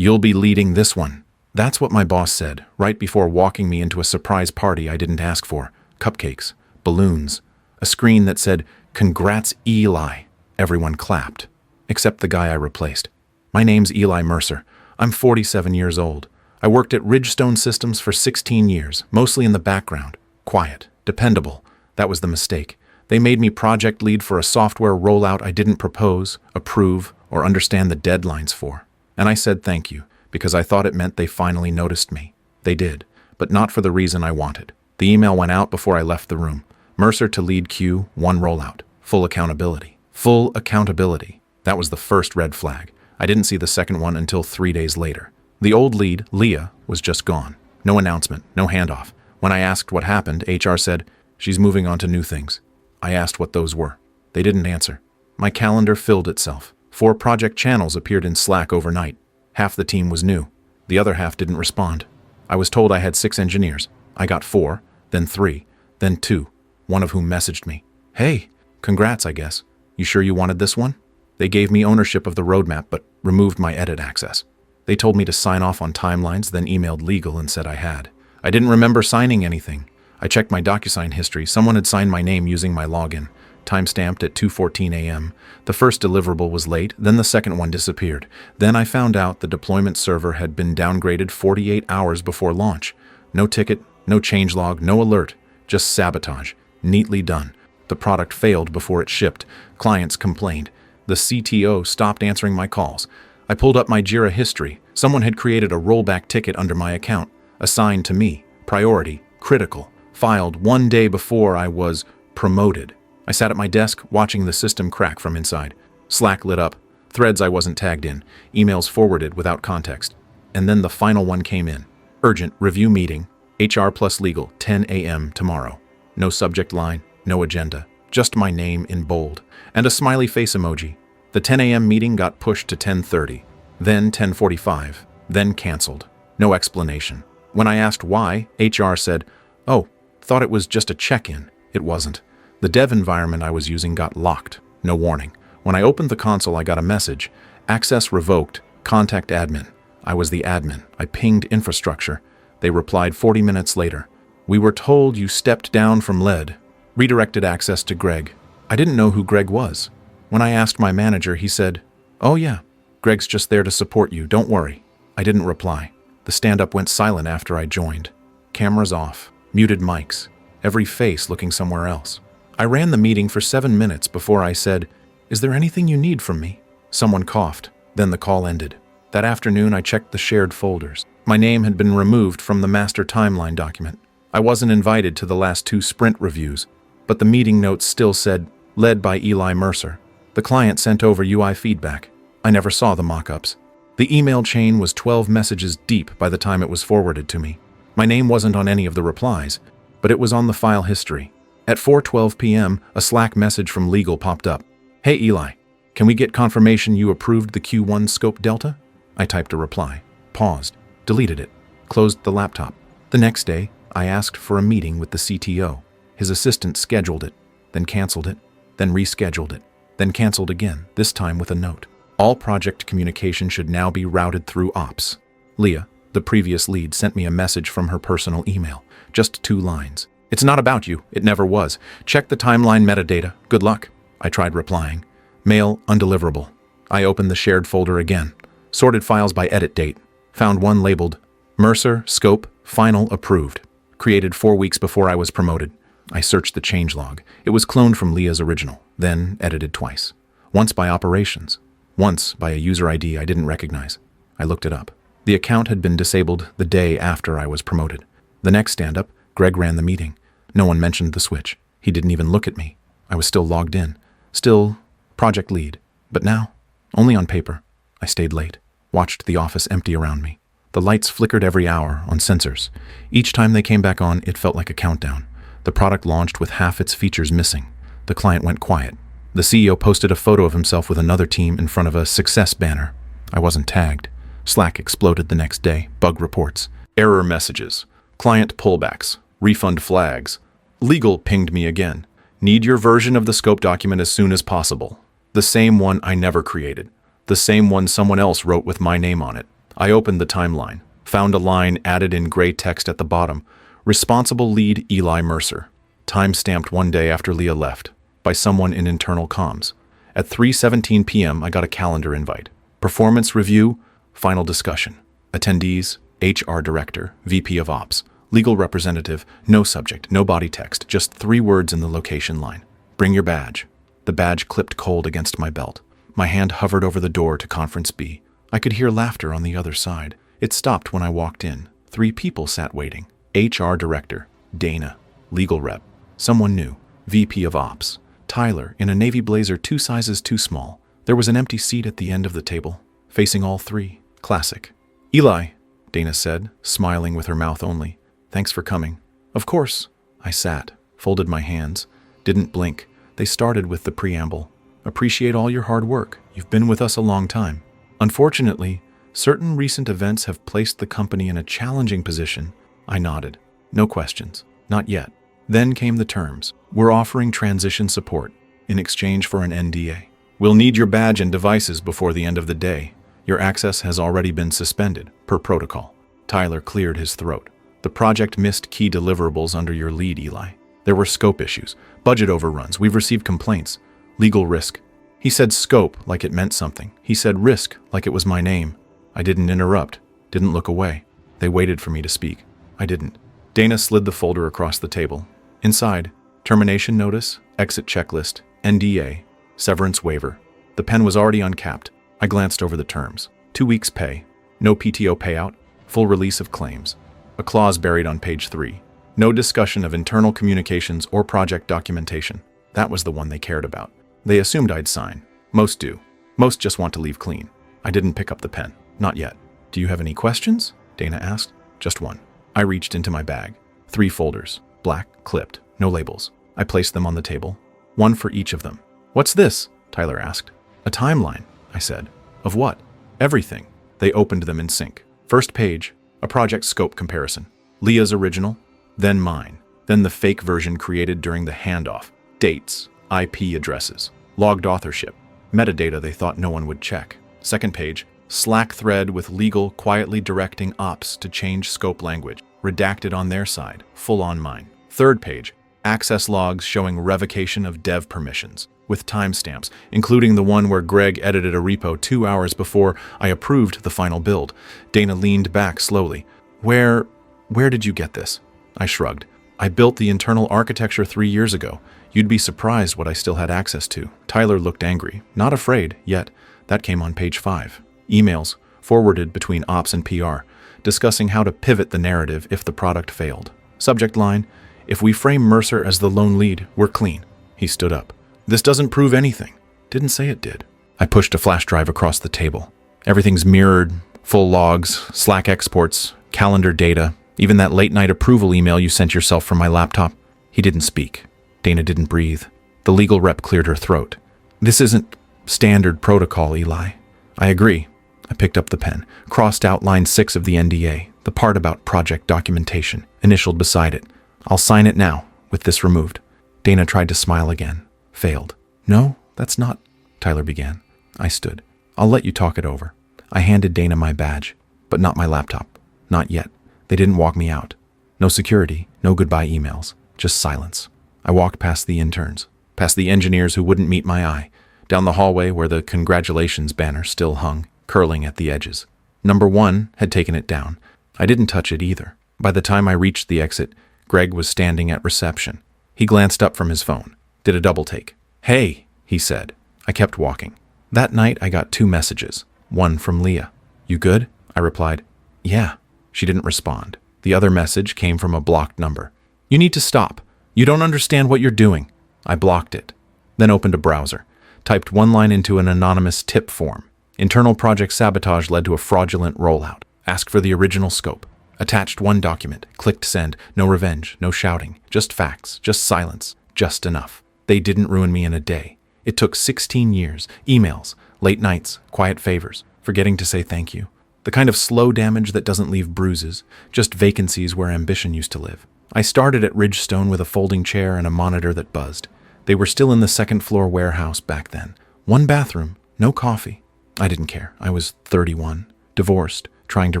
"You'll be leading this one." That's what my boss said, right before walking me into a surprise party I didn't ask for. Cupcakes, balloons, a screen that said, "Congrats, Eli." Everyone clapped, except the guy I replaced. My name's Eli Mercer. I'm 47 years old. I worked at Ridgestone Systems for 16 years, mostly in the background. Quiet, dependable. That was the mistake. They made me project lead for a software rollout I didn't propose, approve, or understand the deadlines for. And I said thank you, because I thought it meant they finally noticed me. They did, but not for the reason I wanted. The email went out before I left the room. Mercer to lead Q, one rollout. Full accountability. Full accountability. That was the first red flag. I didn't see the second one until 3 days later. The old lead, Leah, was just gone. No announcement, no handoff. When I asked what happened, HR said, "She's moving on to new things." I asked what those were. They didn't answer. My calendar filled itself. 4 project channels appeared in Slack overnight. Half the team was new. The other half didn't respond. I was told I had 6 engineers. I got 4, then 3, then 2, one of whom messaged me. "Hey, congrats, I guess. You sure you wanted this one?" They gave me ownership of the roadmap, but removed my edit access. They told me to sign off on timelines, then emailed legal and said I had. I didn't remember signing anything. I checked my DocuSign history. Someone had signed my name using my login, time-stamped at 2:14 a.m. The first deliverable was late, then the second one disappeared. Then I found out the deployment server had been downgraded 48 hours before launch. No ticket, no changelog, no alert, just sabotage. Neatly done. The product failed before it shipped. Clients complained. The CTO stopped answering my calls. I pulled up my Jira history. Someone had created a rollback ticket under my account, assigned to me, priority, critical, filed 1 day before I was promoted. I sat at my desk, watching the system crack from inside. Slack lit up, threads I wasn't tagged in, emails forwarded without context. And then the final one came in. Urgent review meeting, HR plus legal, 10 a.m. tomorrow. No subject line, no agenda, just my name in bold, and a smiley face emoji. The 10 a.m. meeting got pushed to 10:30, then 10:45, then canceled. No explanation. When I asked why, HR said, "Oh, thought it was just a check-in." It wasn't. The dev environment I was using got locked. No warning. When I opened the console, I got a message. Access revoked. Contact admin. I was the admin. I pinged infrastructure. They replied 40 minutes later. "We were told you stepped down from lead." Redirected access to Greg. I didn't know who Greg was. When I asked my manager, he said, "Oh yeah, Greg's just there to support you, don't worry." I didn't reply. The stand-up went silent after I joined. Cameras off, muted mics, every face looking somewhere else. I ran the meeting for 7 minutes before I said, "Is there anything you need from me?" Someone coughed, then the call ended. That afternoon, I checked the shared folders. My name had been removed from the master timeline document. I wasn't invited to the last 2 sprint reviews, but the meeting notes still said, "Led by Eli Mercer." The client sent over UI feedback. I never saw the mock-ups. The email chain was 12 messages deep by the time it was forwarded to me. My name wasn't on any of the replies, but it was on the file history. At 4:12 p.m., a Slack message from legal popped up. "Hey Eli, can we get confirmation you approved the Q1 scope delta?" I typed a reply, paused, deleted it, closed the laptop. The next day, I asked for a meeting with the CTO. His assistant scheduled it, then canceled it, then rescheduled it, then canceled again, this time with a note. All project communication should now be routed through ops. Leah, the previous lead, sent me a message from her personal email. Just 2 lines. "It's not about you. It never was. Check the timeline metadata. Good luck." I tried replying. Mail undeliverable. I opened the shared folder again. Sorted files by edit date. Found one labeled Mercer, Scope, Final, Approved. Created 4 weeks before I was promoted. I searched the changelog. It was cloned from Leah's original, then edited twice. Once by operations. Once by a user ID I didn't recognize. I looked it up. The account had been disabled the day after I was promoted. The next stand-up, Greg ran the meeting. No one mentioned the switch. He didn't even look at me. I was still logged in. Still project lead. But now, only on paper. I stayed late. Watched the office empty around me. The lights flickered every hour on sensors. Each time they came back on, it felt like a countdown. The product launched with half its features missing. The client went quiet. The CEO posted a photo of himself with another team in front of a success banner. I wasn't tagged. Slack exploded the next day. Bug reports. Error messages. Client pullbacks. Refund flags. Legal pinged me again. Need your version of the scope document as soon as possible. The same one I never created. The same one someone else wrote with my name on it. I opened the timeline, found a line added in gray text at the bottom. Responsible lead Eli Mercer. Time stamped one day after Leah left, by someone in internal comms. At 3:17 p.m. I got a calendar invite. Performance review, final discussion. Attendees, HR director, VP of Ops, legal representative, no subject, no body text, just 3 words in the location line. Bring your badge. The badge clipped cold against my belt. My hand hovered over the door to Conference B. I could hear laughter on the other side. It stopped when I walked in. 3 people sat waiting. HR director, Dana. Legal rep, someone new. VP of Ops, Tyler, in a navy blazer 2 sizes too small. There was an empty seat at the end of the table, facing all 3. Classic. Eli, Dana said, smiling with her mouth only. Thanks for coming. Of course. I sat, folded my hands, didn't blink. They started with the preamble. Appreciate all your hard work. You've been with us a long time. Unfortunately, certain recent events have placed the company in a challenging position. I nodded. No questions. Not yet. Then came the terms. We're offering transition support in exchange for an NDA. We'll need your badge and devices before the end of the day. Your access has already been suspended, per protocol. Tyler cleared his throat. The project missed key deliverables under your lead, Eli. There were scope issues, budget overruns. We've received complaints. Legal risk. He said scope like it meant something. He said risk like it was my name. I didn't interrupt, didn't look away. They waited for me to speak. I didn't. Dana slid the folder across the table. Inside, termination notice, exit checklist, NDA, severance waiver. The pen was already uncapped. I glanced over the terms. 2 weeks pay, no PTO payout, full release of claims. A clause buried on page 3. No discussion of internal communications or project documentation. That was the one they cared about. They assumed I'd sign. Most do. Most just want to leave clean. I didn't pick up the pen. Not yet. Do you have any questions? Dana asked. Just one. I reached into my bag. 3 folders. Black, clipped, no labels. I placed them on the table. 1 for each of them. What's this? Tyler asked. A timeline, I said. Of what? Everything. They opened them in sync. First page, a project scope comparison. Leah's original, then mine, then the fake version created during the handoff. Dates, IP addresses, logged authorship, metadata they thought no one would check. Second page, Slack thread with legal quietly directing ops to change scope language. Redacted on their side, full on mine. Third page, access logs showing revocation of dev permissions, with timestamps, including the one where Greg edited a repo 2 hours before I approved the final build. Dana leaned back slowly. Where did you get this? I shrugged. I built the internal architecture 3 years ago. You'd be surprised what I still had access to. Tyler looked angry, not afraid, yet that came on page 5. Emails, forwarded between ops and PR, discussing how to pivot the narrative if the product failed. Subject line, if we frame Mercer as the lone lead, we're clean. He stood up. This doesn't prove anything. Didn't say it did. I pushed a flash drive across the table. Everything's mirrored, full logs, Slack exports, calendar data, even that late-night approval email you sent yourself from my laptop. He didn't speak. Dana didn't breathe. The legal rep cleared her throat. This isn't standard protocol, Eli. I agree. I picked up the pen, crossed out line 6 of the NDA, the part about project documentation, initialed beside it. I'll sign it now, with this removed. Dana tried to smile again. Failed. No, that's not, Tyler began. I stood. I'll let you talk it over. I handed Dana my badge, but not my laptop. Not yet. They didn't walk me out. No security, no goodbye emails, just silence. I walked past the interns, past the engineers who wouldn't meet my eye, down the hallway where the congratulations banner still hung, curling at the edges. Number 1 had taken it down. I didn't touch it either. By the time I reached the exit, Greg was standing at reception. He glanced up from his phone, did a double take. Hey, he said. I kept walking. That night I got 2 messages, one from Leah. You good? I replied, yeah. She didn't respond. The other message came from a blocked number. You need to stop. You don't understand what you're doing. I blocked it, then opened a browser, typed 1 line into an anonymous tip form. Internal project sabotage led to a fraudulent rollout. Asked for the original scope. Attached 1 document, clicked send, no revenge, no shouting, just facts, just silence, just enough. They didn't ruin me in a day. It took 16 years, emails, late nights, quiet favors, forgetting to say thank you. The kind of slow damage that doesn't leave bruises, just vacancies where ambition used to live. I started at Ridgestone with a folding chair and a monitor that buzzed. They were still in the 2nd floor warehouse back then. 1 bathroom, no coffee. I didn't care. I was 31, divorced, trying to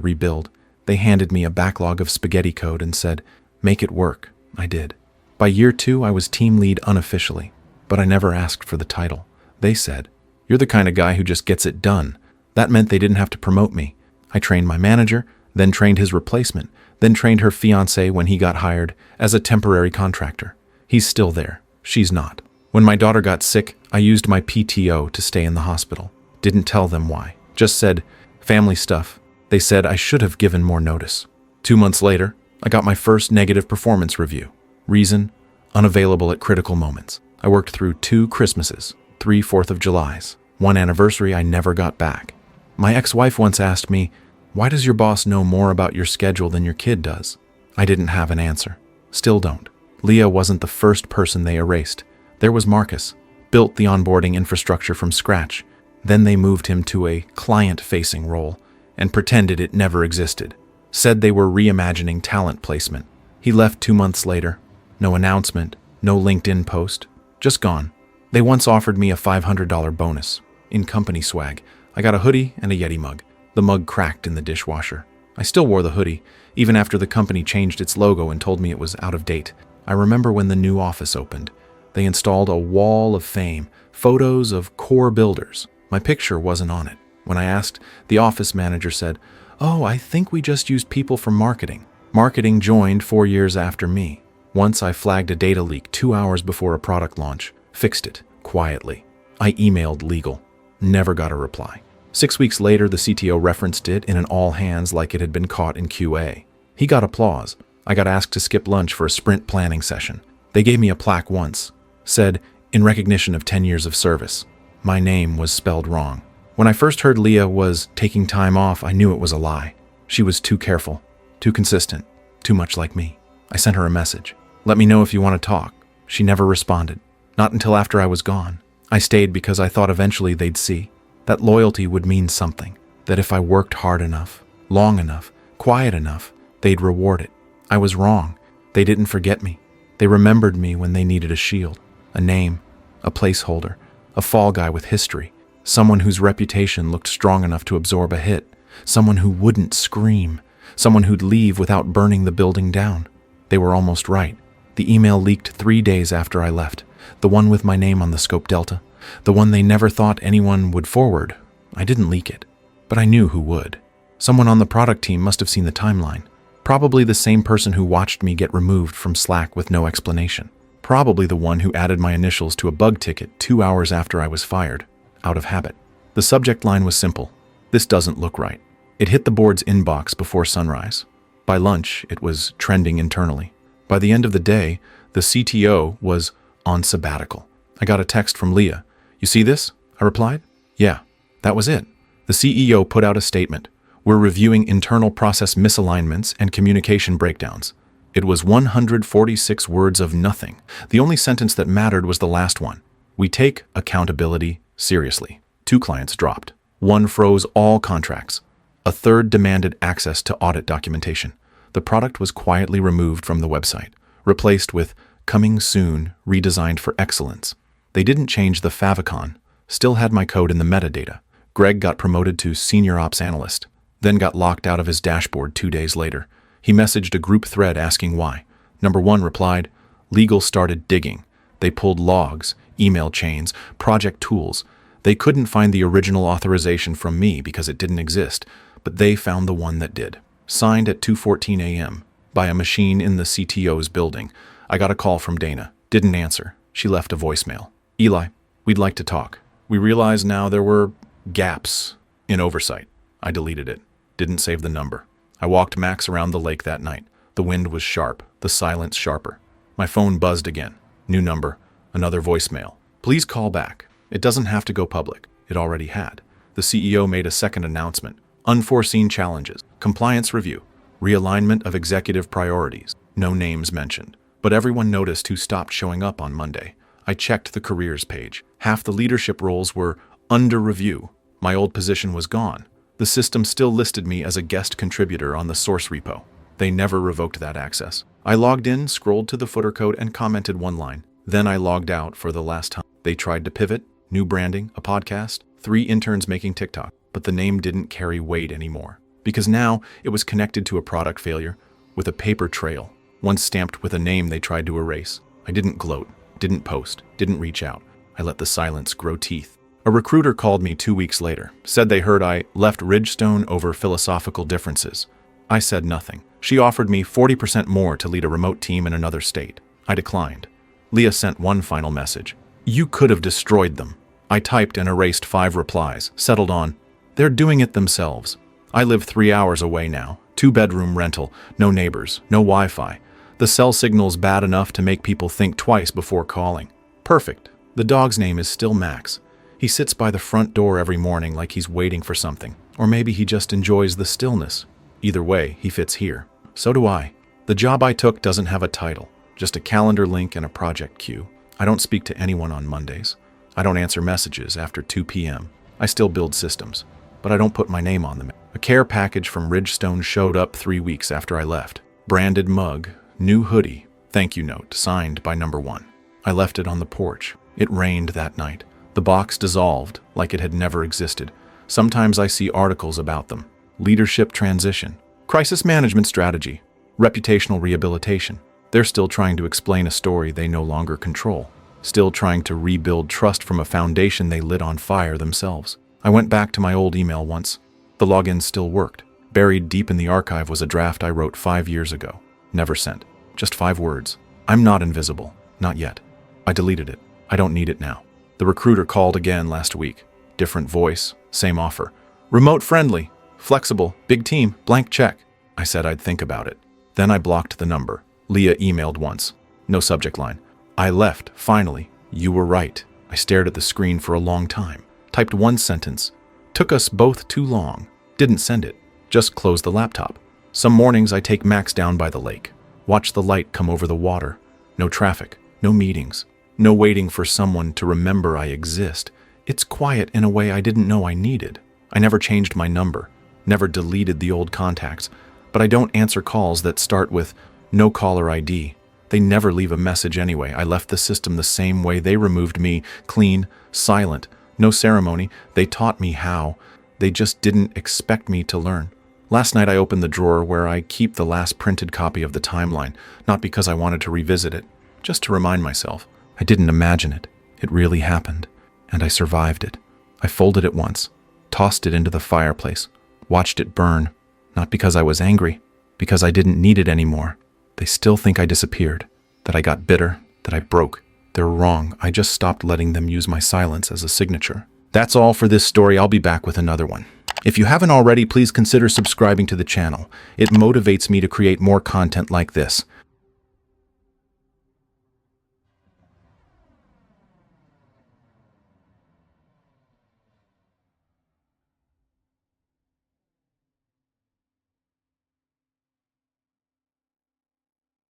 rebuild. They handed me a backlog of spaghetti code and said, "Make it work." I did. By year 2, I was team lead unofficially, but I never asked for the title. They said, "You're the kind of guy who just gets it done." That meant they didn't have to promote me. I trained my manager, then trained his replacement, then trained her fiancé when he got hired as a temporary contractor. He's still there. She's not. When my daughter got sick, I used my PTO to stay in the hospital. Didn't tell them why. Just said, family stuff. They said I should have given more notice. 2 months later, I got my first negative performance review. Reason? Unavailable at critical moments. I worked through 2 Christmases, 3 4th of Julys, 1 anniversary I never got back. My ex-wife once asked me, "Why does your boss know more about your schedule than your kid does?" I didn't have an answer. Still don't. Leah wasn't the first person they erased. There was Marcus, built the onboarding infrastructure from scratch. Then they moved him to a client-facing role and pretended it never existed. Said they were reimagining talent placement. He left 2 months later. No announcement, no LinkedIn post. Just gone. They once offered me a $500 bonus in company swag. I got a hoodie and a Yeti mug. The mug cracked in the dishwasher. I still wore the hoodie, even after the company changed its logo and told me it was out of date. I remember when the new office opened. They installed a wall of fame, photos of core builders. My picture wasn't on it. When I asked, the office manager said, "Oh, I think we just used people from marketing." Marketing joined 4 years after me. Once I flagged a data leak 2 hours before a product launch. Fixed it, quietly. I emailed legal. Never got a reply. 6 weeks later, the CTO referenced it in an all-hands like it had been caught in QA. He got applause. I got asked to skip lunch for a sprint planning session. They gave me a plaque once. Said, "In recognition of 10 years of service." My name was spelled wrong. When I first heard Leah was taking time off, I knew it was a lie. She was too careful, too consistent, too much like me. I sent her a message. "Let me know if you want to talk." She never responded. Not until after I was gone. I stayed because I thought eventually they'd see. That loyalty would mean something. That if I worked hard enough, long enough, quiet enough, they'd reward it. I was wrong. They didn't forget me. They remembered me when they needed a shield, a name, a placeholder, a fall guy with history, someone whose reputation looked strong enough to absorb a hit, someone who wouldn't scream, someone who'd leave without burning the building down. They were almost right. The email leaked 3 days after I left, the one with my name on the scope delta, the one they never thought anyone would forward. I didn't leak it, but I knew who would. Someone on the product team must have seen the timeline. Probably the same person who watched me get removed from Slack with no explanation. Probably the one who added my initials to a bug ticket 2 hours after I was fired, out of habit. The subject line was simple. "This doesn't look right." It hit the board's inbox before sunrise. By lunch, it was trending internally. By the end of the day, the CTO was on sabbatical. I got a text from Leah. "You see this?" I replied. "Yeah." That was it. The CEO put out a statement. "We're reviewing internal process misalignments and communication breakdowns." It was 146 words of nothing. The only sentence that mattered was the last one. "We take accountability seriously." 2 clients dropped. 1 froze all contracts. A 3rd demanded access to audit documentation. The product was quietly removed from the website, replaced with "coming soon, redesigned for excellence." They didn't change the favicon, still had my code in the metadata. Greg got promoted to senior ops analyst, then got locked out of his dashboard 2 days later. He messaged a group thread asking why. Number 1 replied, "Legal started digging. They pulled logs, email chains, project tools. They couldn't find the original authorization from me because it didn't exist, but they found the one that did." Signed at 2:14 a.m. by a machine in the CTO's building. I got a call from Dana. Didn't answer. She left a voicemail. "Eli, we'd like to talk. We realize now there were gaps in oversight." I deleted it. Didn't save the number. I walked Max around the lake that night. The wind was sharp, the silence sharper. My phone buzzed again. New number, another voicemail. "Please call back. It doesn't have to go public." It already had. The CEO made a second announcement. "Unforeseen challenges. Compliance review. Realignment of executive priorities." No names mentioned. But everyone noticed who stopped showing up on Monday. I checked the careers page. Half the leadership roles were under review. My old position was gone. The system still listed me as a guest contributor on the source repo. They never revoked that access. I logged in, scrolled to the footer code, and commented 1 line. Then I logged out for the last time. They tried to pivot, new branding, a podcast, 3 interns making TikTok, but the name didn't carry weight anymore. because now it was connected to a product failure with a paper trail, one stamped with a name they tried to erase. I didn't gloat, didn't post, didn't reach out. I let the silence grow teeth. A recruiter called me 2 weeks later, said they heard I left Ridgestone over philosophical differences. I said nothing. She offered me 40% more to lead a remote team in another state. I declined. Leah sent one final message. You could have destroyed them. I typed and erased 5 replies, settled on, they're doing it themselves. I live 3 hours away now, 2-bedroom rental, no neighbors, no Wi-Fi. The cell signal's bad enough to make people think twice before calling. Perfect. The dog's name is still Max. He sits by the front door every morning like he's waiting for something. Or maybe he just enjoys the stillness. Either way, he fits here. So do I. The job I took doesn't have a title, just a calendar link and a project queue. I don't speak to anyone on Mondays. I don't answer messages after 2 p.m. I still build systems, but I don't put my name on them. A care package from Ridgestone showed up 3 weeks after I left. Branded mug, new hoodie, thank you note, signed by number 1. I left it on the porch. It rained that night. The box dissolved like it had never existed. Sometimes I see articles about them. Leadership transition, crisis management strategy, reputational rehabilitation. They're still trying to explain a story they no longer control. Still trying to rebuild trust from a foundation they lit on fire themselves. I went back to my old email once. The login still worked. Buried deep in the archive was a draft I wrote 5 years ago. Never sent. Just 5 words. I'm not invisible. Not yet. I deleted it. I don't need it now. The recruiter called again last week. Different voice, same offer. Remote friendly, flexible, big team, blank check. I said I'd think about it. Then I blocked the number. Leah emailed once. No subject line. I left, finally. You were right. I stared at the screen for a long time. Typed one sentence. Took us both too long. Didn't send it. Just closed the laptop. Some mornings I take Max down by the lake. Watch the light come over the water. No traffic. No meetings. No waiting for someone to remember I exist. It's quiet in a way I didn't know I needed. I never changed my number. Never deleted the old contacts. But I don't answer calls that start with no caller ID. They never leave a message anyway. I left the system the same way they removed me, clean, silent, no ceremony. They taught me how. They just didn't expect me to learn. Last night I opened the drawer where I keep the last printed copy of the timeline, not because I wanted to revisit it, just to remind myself. I didn't imagine it. It really happened, and I survived it. I folded it once, tossed it into the fireplace, watched it burn, not because I was angry, because I didn't need it anymore. They still think I disappeared, that I got bitter, that I broke. They're wrong. I just stopped letting them use my silence as a signature. That's all for this story. I'll be back with another one. If you haven't already, please consider subscribing to the channel. It motivates me to create more content like this.